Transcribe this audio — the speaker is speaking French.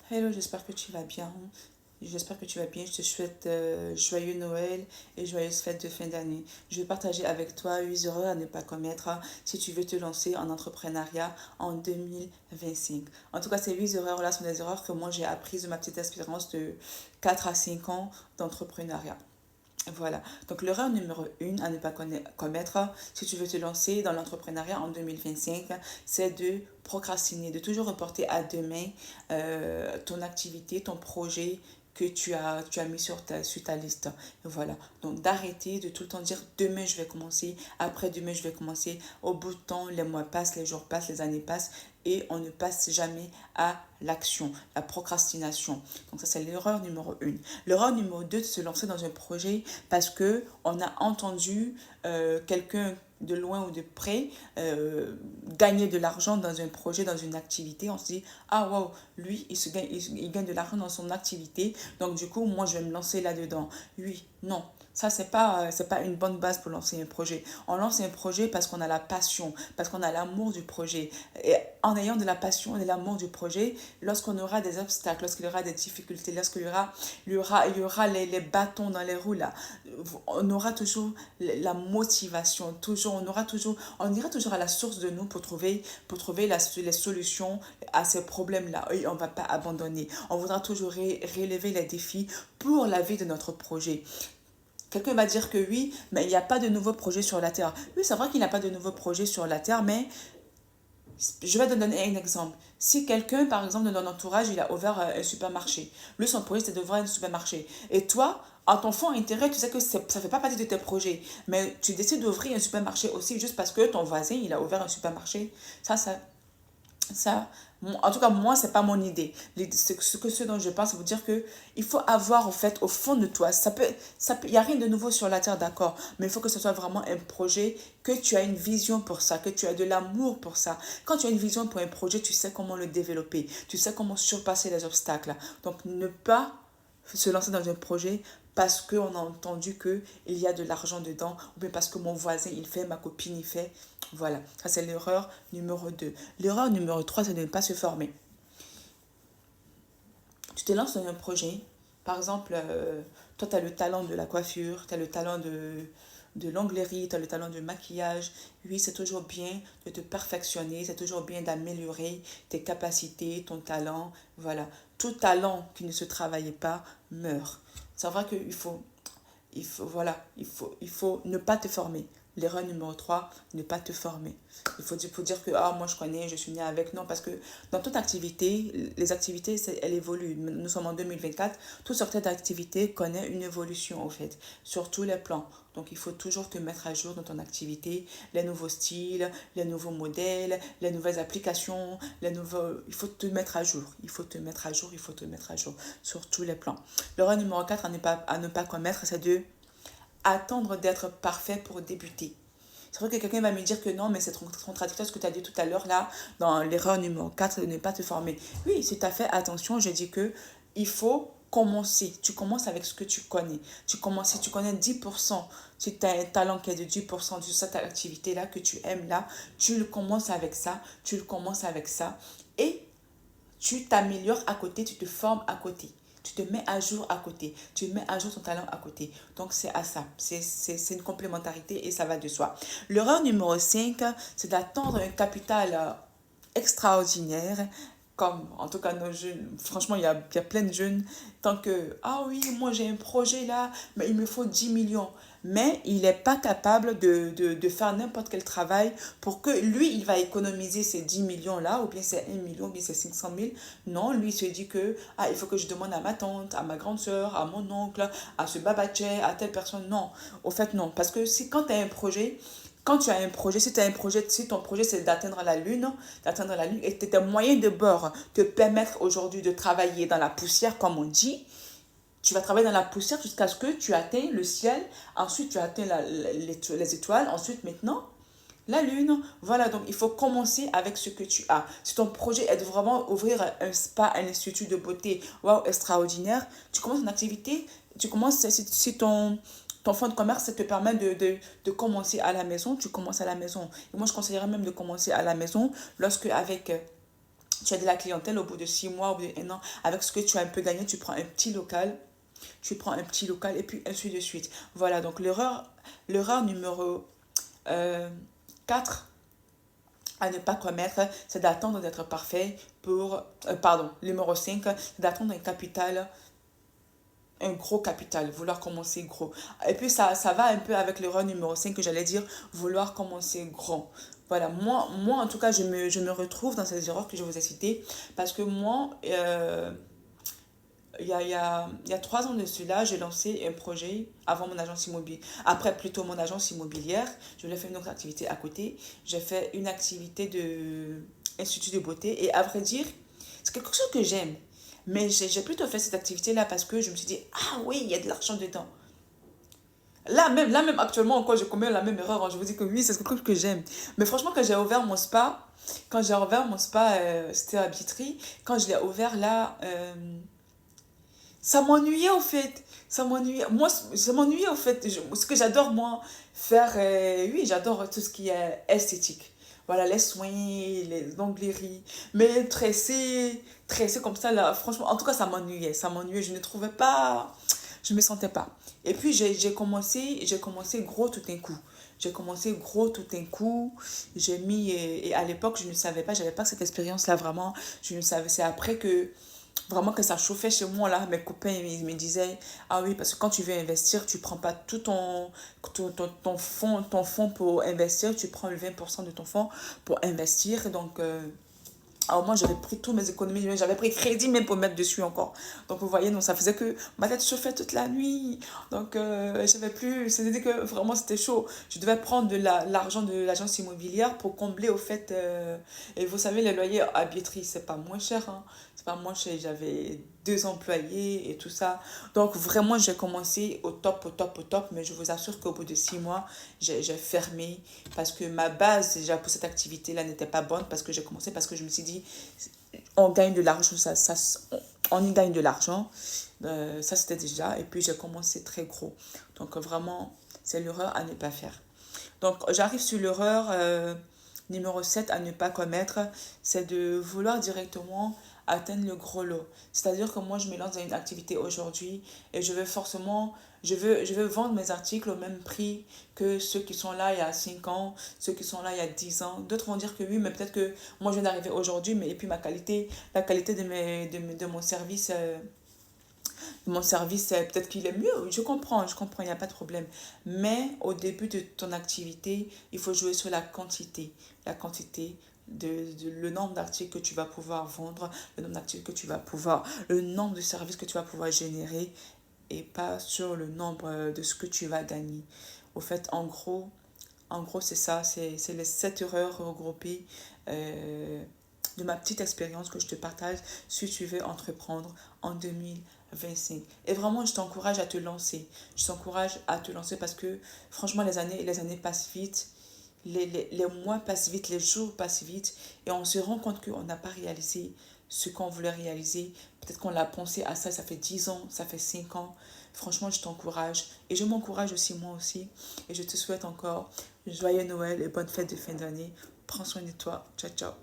Hello, j'espère que tu vas bien. J'espère que tu vas bien. Je te souhaite joyeux Noël et joyeuses fêtes de fin d'année. Je vais partager avec toi 8 erreurs à ne pas commettre si tu veux te lancer en entrepreneuriat en 2025. En tout cas, ces 8 erreurs-là sont des erreurs que moi j'ai apprises de ma petite expérience de 4 à 5 ans d'entrepreneuriat. Voilà. Donc, l'erreur numéro 1 à ne pas commettre si tu veux te lancer dans l'entrepreneuriat en 2025, c'est de procrastiner, de toujours reporter à demain ton activité, ton projet que tu as mis sur ta liste. Voilà. Donc, d'arrêter de tout le temps dire demain je vais commencer, après-demain je vais commencer. Au bout de temps, les mois passent, les jours passent, les années passent et on ne passe jamais à l'action, la procrastination. Donc, ça, c'est l'erreur numéro 1. L'erreur numéro 2, de se lancer dans un projet parce que on a entendu quelqu'un de loin ou de près gagner de l'argent dans un projet, dans une activité. On se dit, ah wow, lui, il gagne de l'argent dans son activité. Donc du coup, moi, je vais me lancer là-dedans. Oui, non. Ça, c'est pas une bonne base pour lancer un projet. On lance un projet parce qu'on a la passion, parce qu'on a l'amour du projet. Et en ayant de la passion et de l'amour du projet, lorsqu'on aura des obstacles, lorsqu'il y aura des difficultés, lorsqu'il y aura les bâtons dans les roues là, on aura toujours la motivation, toujours, on ira toujours à la source de nous pour trouver les solutions à ces problèmes-là. Et on ne va pas abandonner. On voudra toujours relever les défis pour la vie de notre projet. Quelqu'un va dire que oui, mais il n'y a pas de nouveaux projets sur la Terre. Oui, c'est vrai qu'il n'y a pas de nouveaux projets sur la Terre, mais je vais te donner un exemple. Si quelqu'un, par exemple, dans ton entourage, il a ouvert un supermarché, lui, son projet, c'est d'ouvrir un supermarché. Et toi, en ton fond intérêt, tu sais que ça ne fait pas partie de tes projets, mais tu décides d'ouvrir un supermarché aussi juste parce que ton voisin, il a ouvert un supermarché. Ça, en tout cas, moi, c'est pas mon idée. Ce dont je pense, c'est vous dire que il faut avoir, en fait, au fond de toi, il n'y a rien de nouveau sur la terre, d'accord, mais il faut que ce soit vraiment un projet, que tu as une vision pour ça, que tu as de l'amour pour ça. Quand tu as une vision pour un projet, tu sais comment le développer, tu sais comment surpasser les obstacles. Donc, ne pas se lancer dans un projet parce qu'on a entendu qu'il y a de l'argent dedans, ou bien parce que mon voisin il fait, ma copine il fait. Voilà, ça c'est l'erreur numéro 2. L'erreur numéro 3, c'est de ne pas se former. Tu te lances dans un projet, par exemple, toi tu as le talent de la coiffure, tu as le talent de l'onglerie, tu as le talent de maquillage. Oui, c'est toujours bien de te perfectionner, c'est toujours bien d'améliorer tes capacités, ton talent. Voilà, tout talent qui ne se travaille pas meurt. C'est vrai voilà, il faut ne pas te former. L'erreur numéro 3, ne pas te former. Il faut dire que ah, moi je connais, je suis né avec. Non, parce que dans toute activité, les activités, elles évoluent. Nous sommes en 2024, toute sorte d'activité connaît une évolution au fait, sur tous les plans. Donc il faut toujours te mettre à jour dans ton activité, les nouveaux styles, les nouveaux modèles, les nouvelles applications, les nouveaux... Il faut te mettre à jour, il faut te mettre à jour, il faut te mettre à jour sur tous les plans. L'erreur numéro 4 à ne pas commettre, c'est de attendre d'être parfait pour débuter. C'est vrai que quelqu'un va me dire que non, mais c'est contradictoire ce que tu as dit tout à l'heure là, dans l'erreur numéro 4 de ne pas te former. Oui, si tu as fait attention, je dis que il faut commencer. Tu commences avec ce que tu connais. Tu commences, si tu connais 10%, si tu as un talent qui est de 10% de cette activité-là que tu aimes là, tu le commences avec ça, tu le commences avec ça, et tu t'améliores à côté, tu te formes à côté. Tu te mets à jour à côté. Tu mets à jour ton talent à côté. Donc, c'est à ça. C'est une complémentarité et ça va de soi. L'erreur numéro 5, c'est d'attendre un capital extraordinaire. Comme, en tout cas, nos jeunes. Franchement, il y a plein de jeunes. Tant que, ah oui, moi j'ai un projet là, mais il me faut 10 millions. Mais il n'est pas capable de faire n'importe quel travail pour que lui, il va économiser ces 10 millions-là, ou bien c'est 1 million, ou bien c'est 500 000. Non, lui, il se dit que, ah, il faut que je demande à ma tante, à ma grande soeur, à mon oncle, à ce babatché, à telle personne. Non, au fait, non. Parce que si, quand tu as un projet, si tu as un projet, si ton projet c'est d'atteindre la lune, et tes moyens de bord te permettre aujourd'hui de travailler dans la poussière, comme on dit, tu vas travailler dans la poussière jusqu'à ce que tu atteignes le ciel, ensuite tu atteins les étoiles, ensuite maintenant la lune. Voilà, donc il faut commencer avec ce que tu as. Si ton projet est de vraiment ouvrir un spa, un institut de beauté, waouh, extraordinaire, tu commences une activité, si ton fonds de commerce, ça te permet de commencer à la maison, tu commences à la maison. Et moi, je conseillerais même de commencer à la maison lorsque avec tu as de la clientèle au bout de 6 mois, au bout d'un an, avec ce que tu as un peu gagné, tu prends un petit local, et puis ainsi de suite. Voilà, donc l'erreur numéro 4 à ne pas commettre, c'est d'attendre d'être parfait pour... pardon, numéro 5, c'est d'attendre un gros capital, vouloir commencer gros. Et puis ça va un peu avec l'erreur numéro 5 que j'allais dire, vouloir commencer grand. Voilà, moi en tout cas, je me retrouve dans ces erreurs que je vous ai citées parce que moi, il y a 3 ans de cela, j'ai lancé un projet avant mon agence immobilière. Après, plutôt mon agence immobilière, je voulais faire une autre activité à côté. J'ai fait une activité de institut de beauté. Et à vrai dire, c'est quelque chose que j'aime. Mais j'ai plutôt fait cette activité-là parce que je me suis dit, ah oui, il y a de l'argent dedans. Là même actuellement encore, je commets la même erreur, hein. Je vous dis que oui, c'est quelque chose que j'aime. Mais franchement, quand j'ai ouvert mon spa, c'était à Vitry. Quand je l'ai ouvert là, ça m'ennuyait au fait. Ça m'ennuyait. Moi, ça m'ennuyait au fait. Ce que j'adore, moi, faire. Oui, j'adore tout ce qui est esthétique. Voilà, les soins, les ongleries. Mais tresser comme ça, là, franchement, en tout cas, ça m'ennuyait. Ça m'ennuyait. Je ne trouvais pas. Je me sentais pas. Et puis, j'ai commencé gros tout un coup. J'ai commencé gros tout un coup. J'ai mis. Et à l'époque, je ne savais pas, j'avais pas cette expérience-là vraiment. Je ne savais. C'est après que vraiment que ça chauffait chez moi là, mes copains ils me disaient ah oui parce que quand tu veux investir tu prends pas tout ton fonds pour investir, tu prends le 20% de ton fonds pour investir. Donc alors moi j'avais pris tous mes économies, j'avais pris crédit même pour mettre dessus encore. Donc vous voyez, donc ça faisait que ma tête chauffait toute la nuit. Donc j'avais plus, c'était que vraiment c'était chaud. Je devais prendre l'argent de l'agence immobilière pour combler au fait. Et vous savez, les loyers à Biétry, c'est pas moins cher, hein. C'est pas moins cher, j'avais 2 employés et tout ça. Donc vraiment j'ai commencé au top, au top, au top. Mais je vous assure qu'au bout de 6 mois, j'ai fermé parce que ma base déjà pour cette activité-là n'était pas bonne parce que j'ai commencé parce que je me suis dit on gagne de l'argent, on y gagne de l'argent. Ça c'était déjà et puis j'ai commencé très gros. Donc vraiment c'est l'erreur à ne pas faire. Donc j'arrive sur l'erreur numéro 7 à ne pas commettre, c'est de vouloir directement atteindre le gros lot. C'est-à-dire que moi, je me lance dans une activité aujourd'hui et je veux vendre mes articles au même prix que ceux qui sont là il y a 5 ans, ceux qui sont là il y a 10 ans. D'autres vont dire que oui, mais peut-être que moi, je viens d'arriver aujourd'hui, mais et puis la qualité de mon service, peut-être qu'il est mieux. Je comprends, il n'y a pas de problème. Mais au début de ton activité, il faut jouer sur la quantité. La quantité le nombre d'articles que tu vas pouvoir vendre, le nombre d'articles que tu vas pouvoir, le nombre de services que tu vas pouvoir générer et pas sur le nombre de ce que tu vas gagner. Au fait, en gros c'est ça, c'est les 7 erreurs regroupées de ma petite expérience que je te partage si tu veux entreprendre en 2025. Et vraiment, je t'encourage à te lancer. Je t'encourage à te lancer parce que franchement, les années passent vite. Les mois passent vite, les jours passent vite et on se rend compte qu'on n'a pas réalisé ce qu'on voulait réaliser. Peut-être qu'on l'a pensé à ça, ça fait 10 ans, ça fait 5 ans. Franchement, je t'encourage et je m'encourage aussi moi aussi. Et je te souhaite encore joyeux Noël et bonne fête de fin d'année. Prends soin de toi. Ciao, ciao.